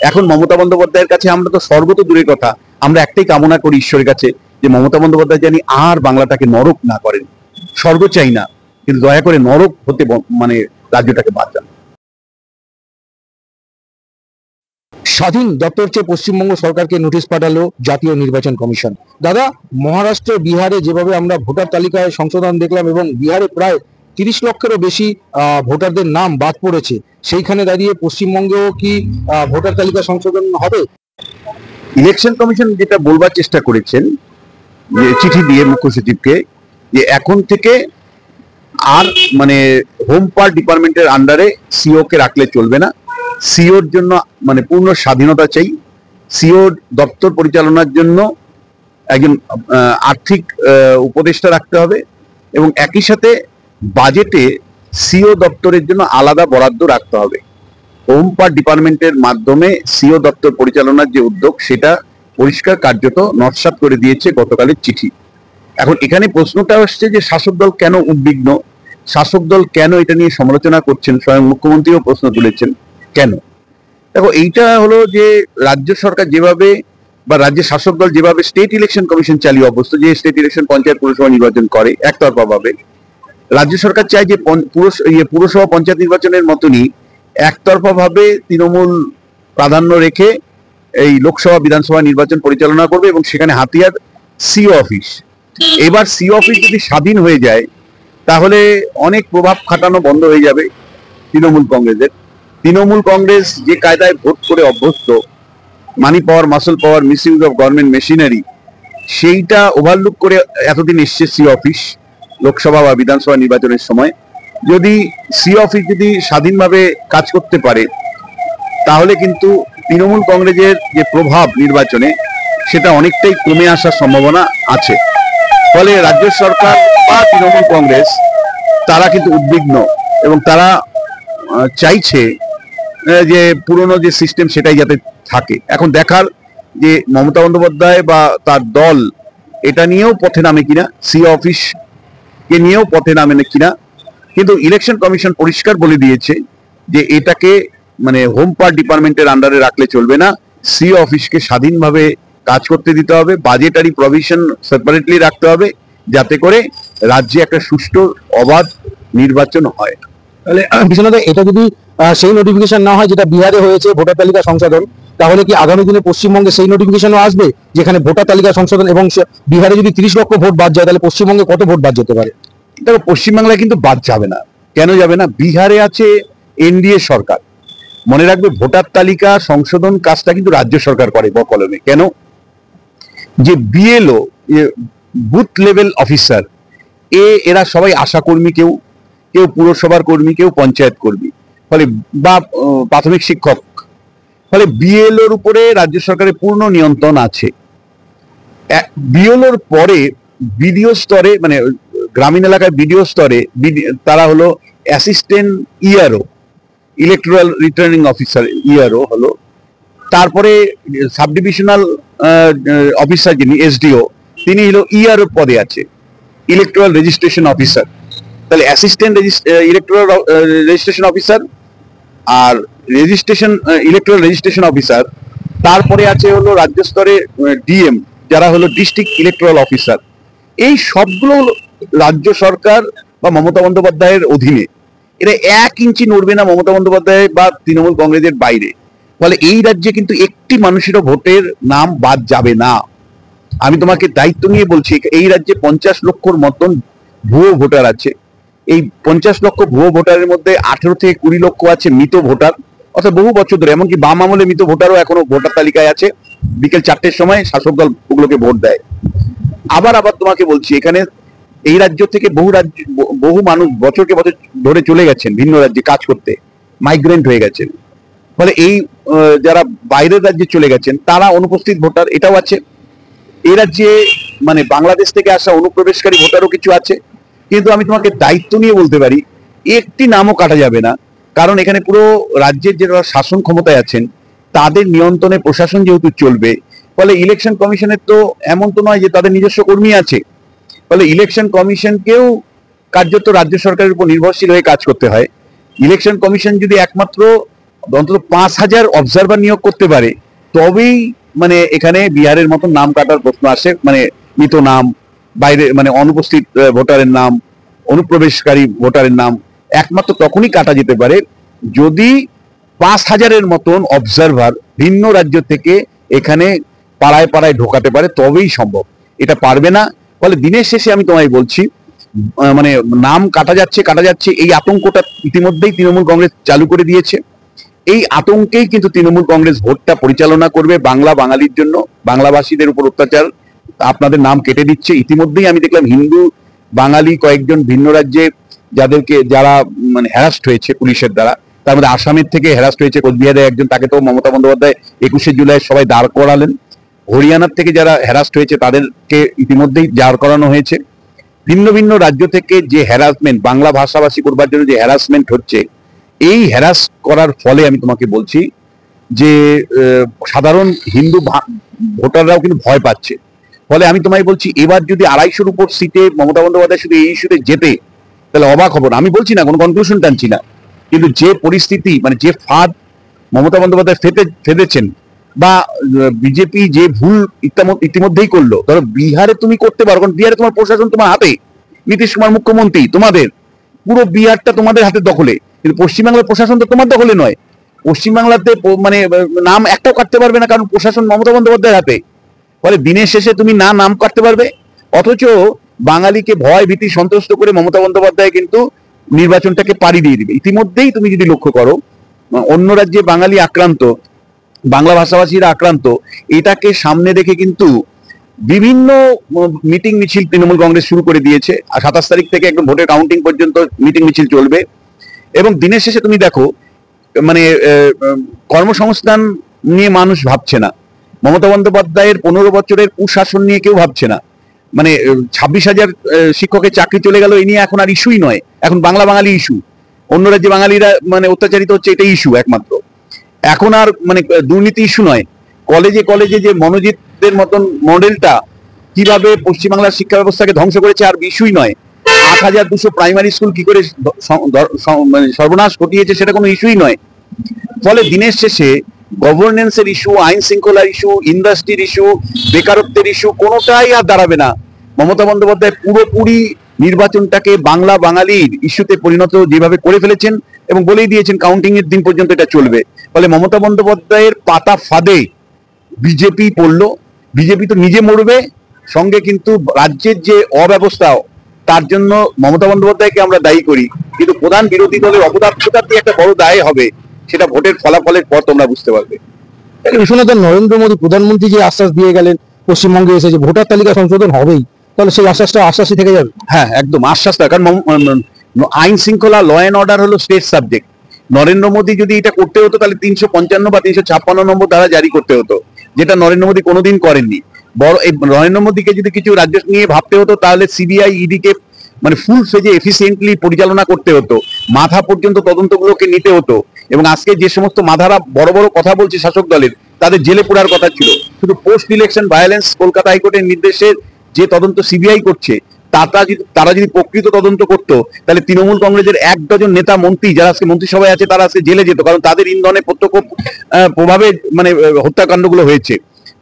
এখন মমতা বন্দ্যোপাধ্যায়ের কাছে আমরা তো স্বর্গ তো দূরের কথা, আমরা একটাই কামনা করি ঈশ্বরের কাছে যে মমতা বন্দ্যোপাধ্যায় জানি আর বাংলাটাকে নরক না করেন। স্বর্গ চাই না, কিন্তু দয়া করে নরক হতে মানে রাজ্যটাকে বাঁচান। স্বাধীন দপ্তর চেয়ে পশ্চিমবঙ্গ সরকারকে নোটিশ পাঠালো জাতীয় নির্বাচন কমিশন। দাদা, মহারাষ্ট্র বিহারে যেভাবে আমরা ভোটার তালিকায় সংশোধন দেখলাম এবং বিহারে প্রায় 30 লক্ষেরও বেশি ভোটারদের নাম বাদ পড়েছে, সেইখানে দাঁড়িয়ে পশ্চিমবঙ্গেও কি ভোটার তালিকা সংশোধন হবে? ইলেকশন কমিশন যেটা বলবার চেষ্টা করেছেন যে চিঠি দিয়ে মুখ্য সচিবকে, যে এখন থেকে আর মানে হোম পার্ট ডিপার্টমেন্টের আন্ডারে সিও কে রাখলে চলবে না, সিওর জন্য মানে পূর্ণ স্বাধীনতা চাই, সিওর দপ্তর পরিচালনার জন্য একজন আর্থিক উপদেষ্টা রাখতে হবে এবং একই সাথে বাজেটে সিও দপ্তরের জন্য আলাদা বরাদ্দ রাখতে হবে। হোম পার্ট ডিপার্টমেন্টের মাধ্যমে সিও দপ্তর পরিচালনার যে উদ্যোগ সেটা পরিষ্কার কার্যত নস্যাৎ করে দিয়েছে গতকালের চিঠি। এখন এখানে প্রশ্নটা আসছে যে শাসক দল কেন উদ্বিগ্ন, শাসক দল কেন এটা নিয়ে সমালোচনা করছেন, স্বয়ং মুখ্যমন্ত্রীও প্রশ্ন তুলেছেন কেন। দেখো, এইটা হলো যে রাজ্য সরকার যেভাবে বা রাজ্যের শাসক দল যেভাবে স্টেট ইলেকশন কমিশন চালিয়ে অবস্থা, যে স্টেট ইলেকশন পঞ্চায়েত পুরসভা নির্বাচন করে একতরফা ভাবে, রাজ্য সরকার চায় যে পুরসভা পঞ্চায়েত নির্বাচনের মতনই একতরফা ভাবে তৃণমূল প্রাধান্য রেখে এই লোকসভা বিধানসভা নির্বাচন পরিচালনা করবে এবং সেখানে হাতিয়ার সিও অফিস। এবার সিও অফিস যদি স্বাধীন হয়ে যায় তাহলে অনেক প্রভাব খাটানো বন্ধ হয়ে যাবে তৃণমূল কংগ্রেসের। তৃণমূল কংগ্রেস যে কায়দায় ভোট করে অভ্যস্ত, money power, muscle power, misuse of government machinery, সেইটা ওভারলুক করে এতদিন এসছে সিও অফিস লোকসভা বা বিধানসভা নির্বাচনের সময়। যদি সিও অফিস যদি স্বাধীনভাবে কাজ করতে পারে তাহলে কিন্তু তৃণমূল কংগ্রেসের যে প্রভাব নির্বাচনে সেটা অনেকটাই কমে আসার সম্ভাবনা আছে। ফলে রাজ্য সরকার বা তৃণমূল কংগ্রেস তারা কিন্তু উদ্বিগ্ন এবং তারা চাইছে যে পুরনো যে সিস্টেম সেটাই যাতে থাকে। এখন দেখার যে মমতা বন্দ্যোপাধ্যায় বা তার দল এটা নিয়েও পথে নামে কিনা, সিও অফিসকে নিয়েও পথে নামে কিনা। কিন্তু ইলেকশন কমিশন পরিষ্কার বলে দিয়েছে যে এটাকে মানে হোম পার্ট ডিপার্টমেন্টের আন্ডারে রাখলে চলবে না, সিও অফিসকে স্বাধীনভাবে কাজ করতে দিতে হবে, বাজেটারি প্রভিশন সেপারেটলি রাখতে হবে, যাতে করে রাজ্যে একটা সুষ্ঠু অবাধ নির্বাচন হয়। তাহলে বিশ্বনাথ, এটা যদি সেই নোটিফিকেশন না হয় যেটা বিহারে হয়েছে ভোটার তালিকা সংশোধন, তাহলে কি আগামী দিনে পশ্চিমবঙ্গে সেই নোটিফিকেশনও আসবে যেখানে ভোটার তালিকা সংশোধন এবং বিহারে যদি 30 লক্ষ ভোট বাদ যায় তাহলে পশ্চিমবঙ্গে কত ভোট বাদ যেতে পারে? দেখো, পশ্চিমবাংলায় কিন্তু বাদ যাবে না। কেন যাবে না? বিহারে আছে এনডিএ সরকার। মনে রাখবে, ভোটার তালিকা সংশোধন কাজটা কিন্তু রাজ্য সরকার করে বকলমে। কেন? যে বিএলও, বুথ লেভেল অফিসার, এরা সবাই আশাকর্মী, কেউ কেউ পুরসভার কর্মী, কেউ পঞ্চায়েত কর্মী, ফলে বা প্রাথমিক শিক্ষক। ফলে বিএলওর উপরে রাজ্য সরকারের পূর্ণ নিয়ন্ত্রণ আছে। বিএলওর পরে বিডিও স্তরে, মানে গ্রামীণ এলাকায় বিডিও স্তরে তারা হলো assistant ERO, electoral returning officer, ERO হলো। তারপরে সাব ডিভিশনাল অফিসার যিনি এসডিও, তিনি হলো ইআরও পদে আছে, ইলেকট্রাল রেজিস্ট্রেশন অফিসার। তাহলে অ্যাসিস্ট্যান্ট ইলেকট্রাল রেজিস্ট্রেশন অফিসার আর ইলেকট্রাল রেজিস্ট্রেশন অফিসার। তারপরে আছে হলো রাজ্য স্তরে ডিএম, যারা হলো ডিস্ট্রিক্ট ইলেকট্রাল অফিসার। এই সবগুলো রাজ্য সরকার বা মমতা বন্দ্যোপাধ্যায়ের অধীনে। এরা 1 ইঞ্চি নড়বে না মমতা বন্দ্যোপাধ্যায় বা তৃণমূল কংগ্রেসের বাইরে। ফলে এই রাজ্যে কিন্তু একটি মানুষেরও ভোটের নাম বাদ যাবে না। আমি তোমাকে দায়িত্ব নিয়ে বলছি, এই রাজ্যে 50 লক্ষর মতন ভুয়ো ভোটার আছে। এই 50 লক্ষ ভুয়ো ভোটারের মধ্যে 18 থেকে 20 লক্ষ আছে মৃত ভোটার, অর্থাৎ বহু বছর ধরে, এমনকি বাম আমলে মৃত ভোটারও এখনো ভোটার তালিকায় আছে। বিকেল 4টের সময় শাসক দল ওগুলোকে ভোট দেয়। আবার তোমাকে বলছি, এখানে এই রাজ্য থেকে বহু মানুষ বছরকে বছর ধরে চলে গেছেন ভিন্ন রাজ্যে কাজ করতে, মাইগ্রেন্ট হয়ে গেছেন। ফলে এই যারা বাইরের রাজ্যে চলে গেছেন তারা অনুপস্থিত ভোটার, এটাও আছে। এই রাজ্যে মানে বাংলাদেশ থেকে আসা অনুপ্রবেশকারী ভোটারও কিছু আছে। কিন্তু আমি তোমাকে দায়িত্ব নিয়ে বলতে পারি, একটি নামও কাটা যাবে না, কারণ এখানে পুরো রাজ্যের যারা শাসন ক্ষমতায় আছেন তাদের নিয়ন্ত্রণে প্রশাসন যেহেতু চলবে। ফলে ইলেকশন কমিশনের তো এমন তো নয় যে তাদের নিজস্ব কর্মী আছে। ফলে ইলেকশন কমিশনকেও কার্যত রাজ্য সরকারের উপর নির্ভরশীল হয়ে কাজ করতে হয়। ইলেকশন কমিশন যদি একমাত্র অন্তত 5,000 অবজারভার নিয়োগ করতে পারে, তবেই মানে এখানে বিহারের মতন নাম কাটার প্রশ্ন আসে, মানে মৃত নাম, বাইরে মানে অনুপস্থিত ভোটারের নাম, অনুপ্রবেশকারী ভোটারের নাম একমাত্র তখনই কাটা যেতে পারে যদি 5,000-এর মতন অবজারভার ভিন্ন রাজ্য থেকে এখানে পাড়ায় পাড়ায় ঢোকাতে পারে, তবেই সম্ভব। এটা পারবে না। ফলে দিনের শেষে আমি তোমায় বলছি, মানে নাম কাটা যাচ্ছে, এই আতঙ্কটা ইতিমধ্যেই তৃণমূল কংগ্রেস চালু করে দিয়েছে। এই আতঙ্কেই কিন্তু তৃণমূল কংগ্রেস ভোটটা পরিচালনা করবে। বাঙালির জন্য, বাংলাভাষীদের উপর অত্যাচার, আপনাদের নাম কেটে দিচ্ছে। ইতিমধ্যেই আমি দেখলাম হিন্দু বাঙালি কয়েকজন ভিন্ন রাজ্যে যারা মানে হ্যারাস্ট হয়েছে পুলিশের দ্বারা, তার মধ্যে আসামের থেকে হ্যারাস্ট হয়েছে কোচবিহারে একজন, তাকে তো মমতা বন্দ্যোপাধ্যায় 21শে জুলাই সবাই দাঁড় করালেন। হরিয়ানার থেকে যারা হ্যারাস্ট হয়েছে তাদেরকে ইতিমধ্যেই দাঁড় করানো হয়েছে। ভিন্ন ভিন্ন রাজ্য থেকে যে হ্যারাসমেন্ট, বাংলা ভাষাভাষী করবার জন্য যে হ্যারাসমেন্ট হচ্ছে, এই হ্যারাস করার ফলে আমি তোমাকে বলছি যে সাধারণ হিন্দু ভোটাররাও কিন্তু ভয় পাচ্ছে। ফলে আমি তোমায় বলছি, এবার যদি 250-র উপর সিটে মমতা বন্দ্যোপাধ্যায় শুধু এই ইস্যুতে যেতে, তাহলে অবাক হব না। আমি বলছি না, কোনো কনক্লুশন টানছি না, কিন্তু যে পরিস্থিতি, মানে যে ফাঁদ মমতা বন্দ্যোপাধ্যায় ফেঁদেছেন, বা বিজেপি যে ভুল ইতিমধ্যেই করলো, ধরো বিহারে তুমি করতে পারো, কারণ বিহারে তোমার প্রশাসন তোমার হাতে, নীতিশ কুমার মুখ্যমন্ত্রী, তোমাদের পুরো বিহারটা তোমাদের হাতে দখলে, কিন্তু পশ্চিমবাংলার প্রশাসন তো তোমার দখলে নয়। পশ্চিমবাংলাতে মানে নাম একটাও কাটতে পারবে না, কারণ প্রশাসন মমতা বন্দ্যোপাধ্যায়ের হাতে। ফলে দিনের শেষে তুমি নাম কাটতে পারবে, অথচ বাঙালিকে ভয় ভীতি সন্তুষ্ট করে মমতা বন্দ্যোপাধ্যায় কিন্তু নির্বাচনটাকে পাড়ি দিয়ে দিবে। ইতিমধ্যেই তুমি যদি লক্ষ্য করো, অন্য রাজ্যে বাঙালি আক্রান্ত, বাংলা ভাষাভাষীরা আক্রান্ত, এটাকে সামনে রেখে কিন্তু বিভিন্ন মিটিং মিছিল তৃণমূল কংগ্রেস শুরু করে দিয়েছে। আর 27 তারিখ থেকে একদম ভোটের কাউন্টিং পর্যন্ত মিটিং মিছিল চলবে। এবং দিনের শেষে তুমি দেখো, মানে কর্মসংস্থান নিয়ে মানুষ ভাবছে না, মমতা বন্দ্যোপাধ্যায়ের 15 বছরের কুশাসন নিয়ে কেউ ভাবছে না। মানে 26,000 শিক্ষকের চাকরি চলে গেল, এই নিয়ে এখন আর ইস্যুই নয়, এখন বাঙালি ইস্যু। অন্য রাজ্যে বাঙালিরা মানে অত্যাচারিত হচ্ছে, এটাই ইস্যু একমাত্র। এখন আর মানে দুর্নীতি ইস্যু নয়। কলেজে যে মনোজিতের মতন মডেলটা কিভাবে পশ্চিমবাংলার শিক্ষা ব্যবস্থাকে ধ্বংস করেছে, আর ইস্যুই নয়। 8,200 প্রাইমারি স্কুল কি করে মানে সর্বনাশ ঘটিয়েছে, সেটা কোনো ইস্যুই নয়। ফলে দিনের শেষে গভর্নেন্সের ইস্যু, আইন শৃঙ্খলার ইস্যু, ইন্ডাস্ট্রির ইস্যু, বেকারত্বের ইস্যু কোনোটাই আর দাঁড়াবে না। মমতা বন্দ্যোপাধ্যায় পুরোপুরি নির্বাচনটাকে বাঙালির ইস্যুতে পরিণত যেভাবে করে ফেলেছেন, এবং বলেই দিয়েছেন কাউন্টিং এর দিন পর্যন্ত এটা চলবে। ফলে মমতা বন্দ্যোপাধ্যায়ের পাতা ফাঁদে বিজেপি পড়লো। বিজেপি তো নিজে মরবে, সঙ্গে কিন্তু রাজ্যের যে অব্যবস্থা, তার জন্য মমতা বন্দ্যোপাধ্যায়কে আমরা দায়ী করি, কিন্তু প্রধান বিরোধী দলের অপদার্থতার দিয়ে একটা বড় দায় হবে, সেটা ভোটের ফলাফলের পর তোমরা বুঝতে পারবে। বিশ্বনাথ, নরেন্দ্র মোদী প্রধানমন্ত্রী যে আশ্বাস দিয়ে গেলেন পশ্চিমবঙ্গে এসে যে ভোটার তালিকা সংশোধন হবেই, তাহলে সেই আশ্বাসই থেকে যাবে। হ্যাঁ, একদম আশ্বাসটা, কারণ আইন শৃঙ্খলা, ল অ্যান্ড অর্ডার হলো স্টেট সাবজেক্ট। নরেন্দ্র মোদী যদি এটা করতে হতো, তাহলে 355 বা 356 নম্বর ধারা জারি করতে হতো, যেটা নরেন্দ্র মোদী কোনোদিন করেননি। এই নরেন্দ্র মোদীকে যদি কিছু রাজ্য নিয়ে ভাবতে হতো, তাহলে সিবিআই ইডিকে মানে ফুল ফেজে এফিসিয়েন্টলি পরিচালনা করতে হতো, মাথা পর্যন্ত তদন্তগুলোকে নিতে হতো। এবং আজকে যে সমস্ত মাথারা বড় বড় কথা বলছে শাসক দলের, তাদের জেলে পোড়ার কথা ছিল। শুধু পোস্ট ইলেকশন ভায়োলেন্স কলকাতা হাইকোর্টের নির্দেশে যে তদন্ত সিবিআই করছে, তারা যদি প্রকৃত তদন্ত করতো, তাহলে তৃণমূল কংগ্রেসের 1 ডজন নেতা মন্ত্রী যারা আজকে মন্ত্রিসভায় আছে, তারা আজকে জেলে যেত, কারণ তাদের ইন্ধনে প্রত্যক্ষ প্রভাবে মানে হত্যাকাণ্ডগুলো হয়েছে।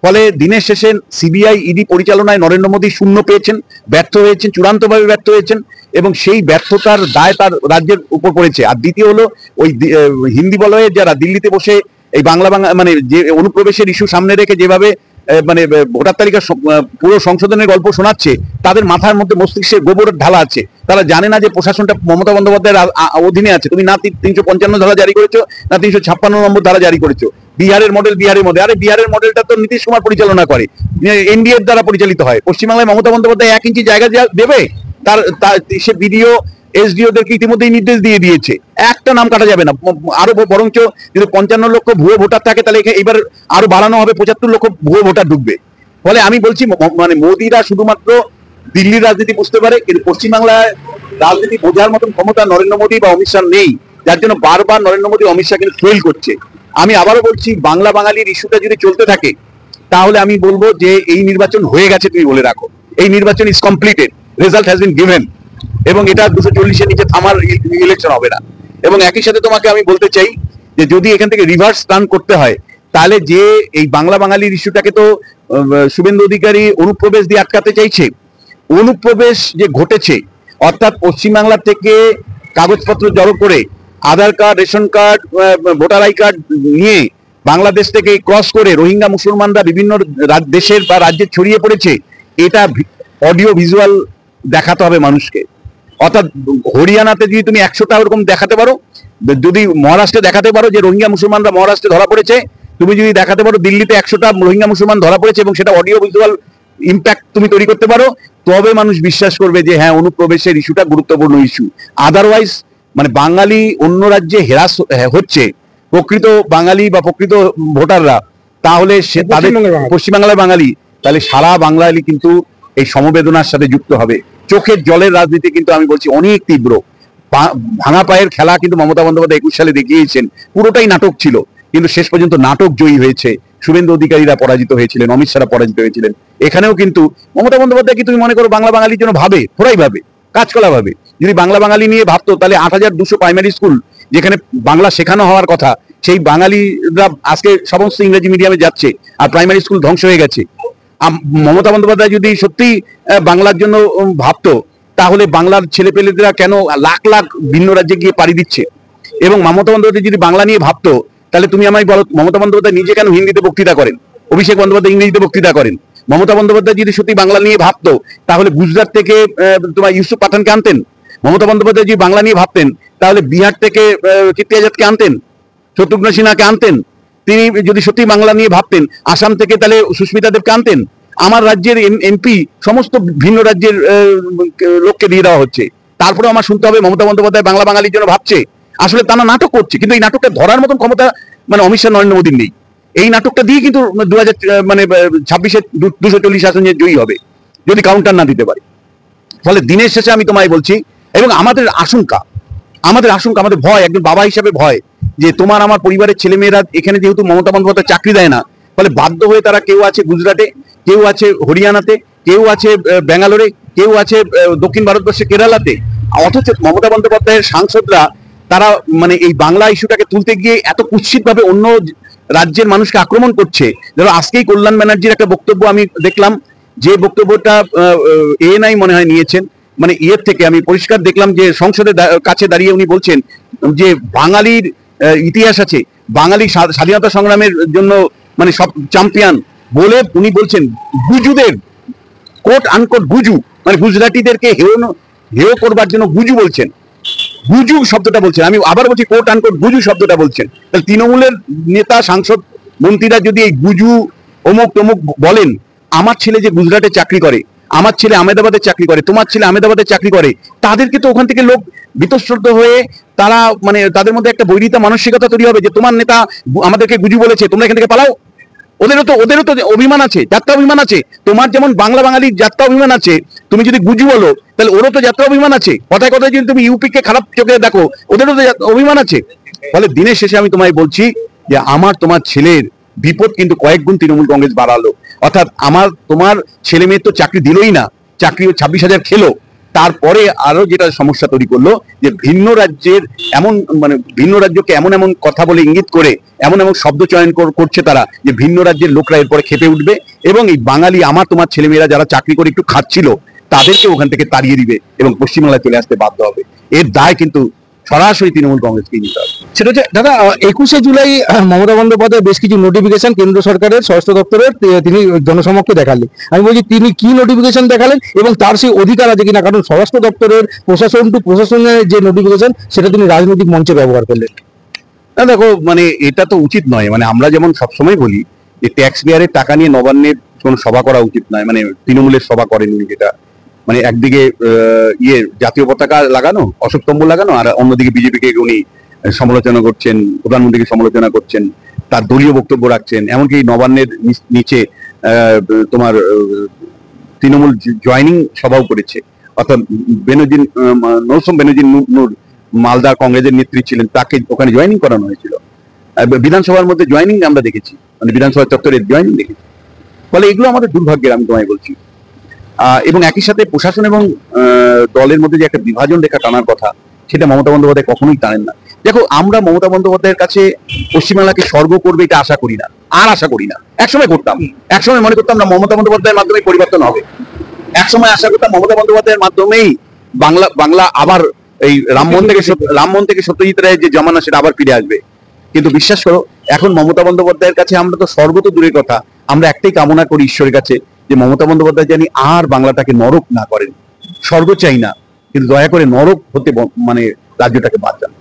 ফলে দিনের শেষে সিবিআই ইডি পরিচালনায় নরেন্দ্র মোদী শূন্য পেয়েছেন, ব্যর্থ হয়েছেন, চূড়ান্তভাবে ব্যর্থ হয়েছেন, এবং সেই ব্যর্থতার দায় তার রাজ্যের উপর পড়েছে। আর দ্বিতীয় হলো, ওই হিন্দি বলয়ের যারা দিল্লিতে বসে এই বাংলা মানে যে অনুপ্রবেশের ইস্যু সামনে রেখে যেভাবে মানে ভোটার তালিকা পুরো সংশোধনের গল্প শোনাচ্ছে, তাদের মাথার মধ্যে মস্তিষ্কে গোবর ঢালা আছে। তারা জানে না যে প্রশাসনটা মমতা বন্দ্যোপাধ্যায়ের অধীনে আছে। তুমি না 355 ধারা জারি করেছো, না 356 নম্বর ধারা জারি করেছো। বিহারের মডেল, আরে বিহারের মডেলটা তো নীতিশ কুমার পরিচালনা করে, এনডিএর দ্বারা পরিচালিত হয়। পশ্চিমবাংলায় মমতা বন্দ্যোপাধ্যায় 1 ইঞ্চি জায়গা দেবে, তার সে বিডিও এসডিওদেরকে ইতিমধ্যেই নির্দেশ দিয়ে দিয়েছে, একটা নাম কাটা যাবে না। আরো বরঞ্চ যদি 55 লক্ষ ভুয়ো ভোটার থাকে, তাহলে এবার আরো বাড়ানো হবে, 75 লক্ষ ভুয়ো ভোটার ঢুকবে। ফলে আমি বলছি, মানে মোদিরা শুধুমাত্র দিল্লির রাজনীতি বুঝতে পারে, কিন্তু পশ্চিমবাংলায় রাজনীতি বোঝার মতন ক্ষমতা নরেন্দ্র মোদী বা অমিত শাহ নেই, যার জন্য বারবার নরেন্দ্র মোদী অমিত শাহ কিন্তু ফেল করছে। আমি আবারও বলছি, বাঙালির ইস্যুটা যদি চলতে থাকে, তাহলে আমি বলবো যে এই নির্বাচন হয়ে গেছে, তুমি বলে রাখো, এই নির্বাচন is completed, result has been given, এবং এটা 240-এর নিচে থামার ইলেকশন হবে না। এবং একই সাথে তোমাকে আমি বলতে চাই যে যদি এখান থেকে রিভার্স টার্ন করতে হয়, তাহলে যে এই বাংলা বাঙালির ইস্যুটাকে তো শুভেন্দু অধিকারী অনুপ্রবেশ দিয়ে আটকাতে চাইছে। অনুপ্রবেশ যে ঘটেছে, অর্থাৎ পশ্চিমবাংলা থেকে কাগজপত্র জড়ো করে Aadhaar card, ration card, voter I card নিয়ে বাংলাদেশ থেকে ক্রস করে রোহিঙ্গা মুসলমানরা বিভিন্ন দেশের বা রাজ্যে ছড়িয়ে পড়েছে, এটা অডিও ভিজুয়াল দেখাতে হবে মানুষকে। অর্থাৎ হরিয়ানাতে যদি তুমি 100টা ওরকম দেখাতে পারো, যদি মহারাষ্ট্রে দেখাতে পারো যে রোহিঙ্গা মুসলমানরা মহারাষ্ট্রে ধরা পড়েছে, তুমি যদি দেখাতে পারো দিল্লিতে 100টা রোহিঙ্গা মুসলমান ধরা পড়েছে এবং সেটা অডিও ভিজুয়াল ইম্প্যাক্ট তুমি তৈরি করতে পারো, তবে মানুষ বিশ্বাস করবে যে হ্যাঁ, অনুপ্রবেশের ইস্যুটা গুরুত্বপূর্ণ ইস্যু। আদারওয়াইজ মানে বাঙালি অন্য রাজ্যে হেরাস হচ্ছে, প্রকৃত বাঙালি বা প্রকৃত ভোটাররা, তাহলে সে তাদের পশ্চিমবাংলার বাঙালি, তাহলে সারা বাঙালি কিন্তু এই সমবেদনার সাথে যুক্ত হবে। চোখের জলের রাজনীতি কিন্তু আমি বলছি অনেক তীব্র। ভাঙা পায়ের খেলা কিন্তু মমতা বন্দ্যোপাধ্যায় 21 সালে দেখিয়েছেন, পুরোটাই নাটক ছিল, কিন্তু শেষ পর্যন্ত নাটক জয়ী হয়েছে। শুভেন্দু অধিকারীরা পরাজিত হয়েছিলেন, অমিত শাহরা পরাজিত হয়েছিলেন। এখানেও কিন্তু মমতা বন্দ্যোপাধ্যায় কি তুমি মনে করো বাংলা বাঙালির জন্য ভাবে? থোড়াই ভাবে, কাজকলা ভাবে। যদি বাংলা বাঙালি নিয়ে ভাবতো, তাহলে 8200 প্রাইমারি স্কুল যেখানে বাংলা শেখানো হওয়ার কথা, সেই বাঙালিরা আজকে সমস্ত ইংরেজি মিডিয়ামে যাচ্ছে, আর প্রাইমারি স্কুল ধ্বংস হয়ে গেছে। মমতা বন্দ্যোপাধ্যায় যদি সত্যি বাংলার জন্য ভাবতো, তাহলে বাংলার ছেলেপেলেরা কেন লাখ লাখ ভিন্ন রাজ্যে গিয়ে পাড়ি দিচ্ছে? এবং মমতা বন্দ্যোপাধ্যায় যদি বাংলা নিয়ে ভাবতো, তাহলে তুমি আমায় বলো, মমতা বন্দ্যোপাধ্যায় নিজে কেন হিন্দিতে বক্তৃতা করেন, অভিষেক বন্দ্যোপাধ্যায় ইংরেজিতে বক্তৃতা করেন? মমতা বন্দ্যোপাধ্যায় যদি সত্যি বাংলা নিয়ে ভাবতো, তাহলে গুজরাট থেকে তোমার ইউসুফ পাঠানকে আনতেন। মমতা বন্দ্যোপাধ্যায় যদি বাংলা নিয়ে ভাবতেন, তাহলে বিহার থেকে কীর্তি আজাদকে আনতেন, শত্রুঘ্ন সিনহাকে আনতেন। তিনি যদি সত্যি বাংলা নিয়ে ভাবতেন, আসাম থেকে তাহলে সুস্মিতা দেবকে আনতেন। আমার রাজ্যের এমপি সমস্ত ভিন্ন রাজ্যের লোককে দিয়ে দেওয়া হচ্ছে, তারপরে আমার শুনতে হবে মমতা বন্দ্যোপাধ্যায় বাংলা বাঙালির জন্য ভাবছে। আসলে তারা নাটক করছে, কিন্তু এই নাটকটা ধরার মতন ক্ষমতা মানে অমিত শাহ, নরেন্দ্র মোদীর নেই। এই নাটকটা দিয়ে কিন্তু 2026-এ 240 আসনে জয়ী হবে, যদি কাউন্টার না দিতে পারে। ফলে দিনের শেষে আমি তোমায় বলছি, এবং আমাদের আশঙ্কা, আমাদের ভয়, একজন বাবা হিসাবে ভয়, যে তোমার আমার পরিবারের ছেলেমেয়েরা এখানে যেহেতু মমতা বন্দ্যোপাধ্যায় চাকরি দেয় না, ফলে বাধ্য হয়ে তারা কেউ আছে গুজরাটে, কেউ আছে হরিয়ানাতে, কেউ আছে ব্যাঙ্গালোরে, কেউ আছে দক্ষিণ ভারতবর্ষে কেরালাতে। অথচ মমতা বন্দ্যোপাধ্যায়ের সাংসদরা তারা মানে এই বাংলা ইস্যুটাকে তুলতে গিয়ে এত কুৎসিতভাবে অন্য রাজ্যের মানুষকে আক্রমণ করছে। ধরো আজকেই কল্যাণ ব্যানার্জির একটা বক্তব্য আমি দেখলাম, যে বক্তব্যটা এএনআই মনে হয় নিয়েছেন, মানে ইয়ের থেকে আমি পরিষ্কার দেখলাম যে সংসদের কাছে দাঁড়িয়ে উনি বলছেন যে বাঙালির ইতিহাস আছে, বাঙালি স্বাধীনতা সংগ্রামের জন্য মানে সব চ্যাম্পিয়ন বলে উনি বলছেন গুজুদের, কোট আনকোট গুজু, মানে গুজরাটিদেরকে হেয় করবার জন্য গুজু বলছেন, গুজু শব্দটা বলছেন। আমি আবার বলছি, কোট আনকোট গুজু শব্দটা বলছেন। তাহলে তৃণমূলের নেতা, সাংসদ, মন্ত্রীরা যদি এই গুজু অমুক তমুক বলেন, আমার ছেলে যে গুজরাটে চাকরি করে, আমার ছেলে আহমেদাবাদে চাকরি করে, তোমার ছেলে আহমেদাবাদে চাকরি করে, তাদেরকে তো ওখান থেকে লোক বিতশ্রদ্ধ হয়ে তারা মানে তাদের মধ্যে একটা বৈরিতা মানসিকতা তৈরি হবে যে তোমার নেতা আমাদেরকে গুজু বলেছে, তোমরা এখান থেকে পালাও। ওদেরও তো অভিমান আছে, যাত্রা অভিমান আছে। তোমার যেমন বাংলা বাঙালির যাত্রা অভিমান আছে, তুমি যদি গুজু বলো, তাহলে ওরও তো যাত্রা অভিমান আছে। কথায় কথায় যদি তুমি ইউপিকে খারাপ চোখে দেখো, ওদেরও তো অভিমান আছে। ফলে দিনের শেষে আমি তোমায় বলছি যে আমার তোমার ছেলের বিপদ কিন্তু কয়েক গুণ তৃণমূল কংগ্রেস বাড়ালো। অর্থাৎ তোমার ছেলে মেয়ের তো চাকরি দিলই না, চাকরি 26,000 খেলো, তারপরে আরো যেটা সমস্যা তৈরি করলো যে ভিন্ন রাজ্যকে এমন এমন কথা বলে ইঙ্গিত করে এমন শব্দ চয়ন করছে তারা, যে ভিন্ন রাজ্যের লোকরা এরপরে খেপে উঠবে এবং এই বাঙালি আমার তোমার ছেলেমেয়েরা যারা চাকরি করে একটু খাচ্ছিল, তাদেরকে ওখান থেকে তাড়িয়ে দিবে এবং পশ্চিমবাংলায় চলে আসতে বাধ্য হবে। এর দায় কিন্তু সরাসরি তৃণমূল কংগ্রেসকেই নিতে হবে। সেটা হচ্ছে দাদা, 21শে জুলাই মমতা বন্দ্যোপাধ্যায় বেশ কিছু নোটিফিকেশন কেন্দ্র সরকারের স্বরাষ্ট্র দপ্তরের তিনি জনসমক্ষে দেখালেন। আমি বলছি, তিনি কি নোটিফিকেশন দেখালেন এবং তার সেই অধিকার আছে কিনা? কারণ স্বরাষ্ট্র দপ্তরের প্রশাসন টু প্রশাসনের যে নোটিফিকেশন, সেটা তিনি রাজনৈতিক মঞ্চে ব্যবহার করলেন। না দেখো, মানে এটা তো উচিত নয়। মানে আমরা যেমন সবসময় বলি যে ট্যাক্স পেয়ারের টাকা নিয়ে নবান্নের কোনো সভা করা উচিত নয়। মানে তৃণমূলের সভা করেন উনি, যেটা মানে একদিকে জাতীয় পতাকা লাগানো, অশোক স্তম্ভ লাগানো, আর অন্যদিকে বিজেপিকে উনি সমালোচনা করছেন, প্রধানমন্ত্রীকে সমালোচনা করছেন, তার দলীয় বক্তব্য রাখছেন। এমনকি নবান্নের নিচে তোমার তৃণমূল জয়নিং সভাও করেছে। অর্থাৎ নৌসম বেনজির নূর মালদা কংগ্রেসের নেত্রী ছিলেন, তাকে ওখানে জয়নিং করানো হয়েছিল। বিধানসভার মধ্যে জয়নিং আমরা দেখেছি, মানে বিধানসভা চত্বরের জয়নিং দেখেছি। ফলে এগুলো আমাদের দুর্ভাগ্যের, আমি তোমায় বলছি। এবং একই সাথে প্রশাসন এবং দলের মধ্যে যে একটা বিভাজন রেখা টানার কথা, সেটা মমতা বন্দ্যোপাধ্যায় কখনোই টানেন না। দেখো, আমরা মমতা বন্দ্যোপাধ্যায়ের কাছে পশ্চিমবাংলাকে স্বর্গ করবে এটা আশা করি না, আর আশা করি না। একসময় করতাম, একসময় মনে করতাম না মমতা বন্দ্যোপাধ্যায়ের মাধ্যমে পরিবর্তন হবে, একসময় আশা করতাম মমতা বন্দ্যোপাধ্যায়ের মাধ্যমেই বাংলা আবার এই রামমোহন থেকে সত্যজিৎ রায়ের যে জমানা সেটা আবার ফিরে আসবে। কিন্তু বিশ্বাস করো, এখন মমতা বন্দ্যোপাধ্যায়ের কাছে আমরা তো স্বর্গ তো দূরের কথা, আমরা একটাই কামনা করি ঈশ্বরের কাছে যে মমতা বন্দ্যোপাধ্যায় জানি আর বাংলাটাকে নরক না করেন। স্বর্গ চাই না, কিন্তু দয়া করে নরক হতে মানে রাজ্যটাকে বাঁচান।